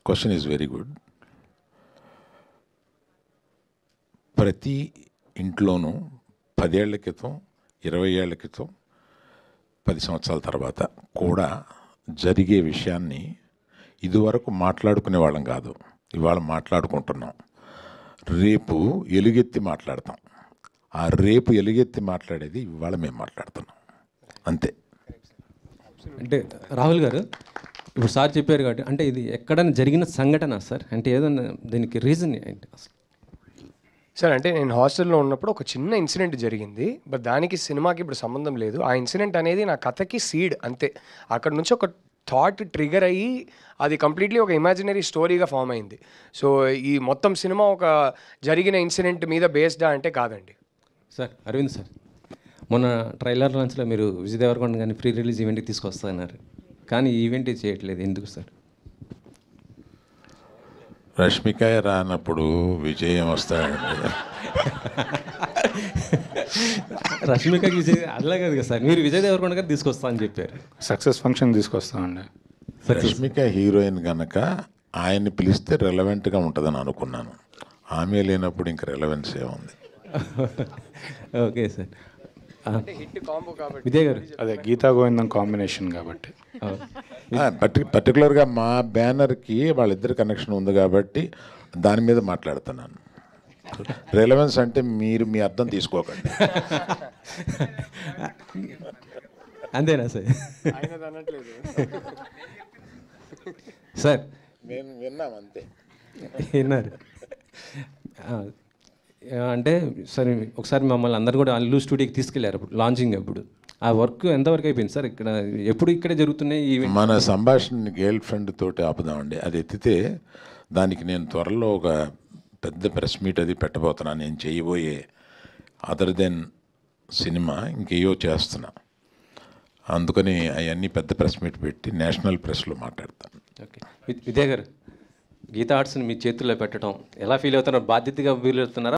Question is very good. ప్రతి ఇంట్లోనూ 10 ఏళ్ల క్రితం, 20 ఏళ్ల క్రితం, 10 సంవత్సరాల తర్వాత కూడా జరిగే విషయాన్ని ఇదివరకు మాట్లాడుకునే వాళ్ళం కాదు, ఇవాళ మాట్లాడుకుంటున్నాం. రేపు ఎలుగెత్తి మాట్లాడతాం. ఆ రేపు ఎలుగెత్తి మాట్లాడేది ఇవాళ మేము మాట్లాడుతున్నాం, అంతే. అంటే రాహుల్ గారు ఇప్పుడు సార్ చెప్పారు కాబట్టి, అంటే ఇది ఎక్కడైనా జరిగిన సంఘటన సార్, అంటే ఏదన్నా దీనికి రీజన్ ఏంటి అసలు? సార్ అంటే నేను హాస్టల్లో ఉన్నప్పుడు ఒక చిన్న ఇన్సిడెంట్ జరిగింది, బట్ దానికి సినిమాకి ఇప్పుడు సంబంధం లేదు. ఆ ఇన్సిడెంట్ అనేది నా కథకి సీడ్ అంతే. అక్కడ నుంచి ఒక థాట్ ట్రిగర్ అయ్యి అది కంప్లీట్లీ ఒక ఇమాజినరీ స్టోరీగా ఫామ్ అయింది. సో ఈ మొత్తం సినిమా ఒక జరిగిన ఇన్సిడెంట్ మీద బేస్డా అంటే కాదండి. సార్ అరవింద్ సార్, మొన్న ట్రైలర్ లాంచ్లో మీరు విజయ్ దేవరకొండ కానీ ప్రీ రిలీజ్ ఈవెంట్కి తీసుకొస్తున్నారు, కానీ ఈవెంట్ చేయట్లేదు, ఎందుకు సార్? రష్మిక రానప్పుడు విజయం వస్తాడండి. రష్మికకి విజయ్ అలా కాదు కదా సార్, మీరు విజయ్ దేవరకొండ గారు తీసుకొస్తా అని చెప్పారు. సక్సెస్ ఫంక్షన్ తీసుకొస్తామండి. రష్మిక హీరోయిన్ కనుక ఆయన్ని పిలిస్తే రెలవెంట్గా ఉంటుందని అనుకున్నాను. ఆమె లేనప్పుడు ఇంక రెలవెన్స్ ఏముంది? Okay sir. హిట్ కాంబో కాబట్టి విజయ్ గారు, అదే గీతా గోవిందం కాంబినేషన్ కాబట్టి. పర్టికులర్గా మా బ్యానర్కి వాళ్ళిద్దరి కనెక్షన్ ఉంది కాబట్టి దాని మీద మాట్లాడుతున్నాను. రెలవెన్స్ అంటే మీరు మీ అర్థం తీసుకోకండి. అంతేనా సార్? ఆయనది అనట్లేదు సార్ మేము విన్నాం అంతే. విన్నారు. అంటే సరే, ఒకసారి మమ్మల్ని అందరు కూడా అల్లు స్టూడియోకి తీసుకెళ్లారు అప్పుడు లాంచింగ్ అప్పుడు. ఆ వర్క్ ఎంతవరకు అయిపోయింది సార్? ఇక్కడ ఎప్పుడు ఇక్కడే జరుగుతున్నాయి ఈవెంట్? మన సంభాషణ గర్ల్ ఫ్రెండ్ తోటి ఆపుదామండి. అది ఎత్తితే దానికి నేను త్వరలో ఒక పెద్ద ప్రెస్ మీట్ అది పెట్టబోతున్నాను. నేను చేయబోయే అదర్ దెన్ సినిమా ఇంకేయో చేస్తున్నా. అందుకని అవన్నీ పెద్ద ప్రెస్ మీట్ పెట్టి నేషనల్ ప్రెస్లో మాట్లాడతాను. ఓకే. విద్యా గారు, గీతా ఆర్ట్స్ని మీ చేతుల్లో పెట్టడం ఎలా ఫీల్ అవుతున్నారు? బాధ్యతగా ఫీల్ అవుతున్నారా?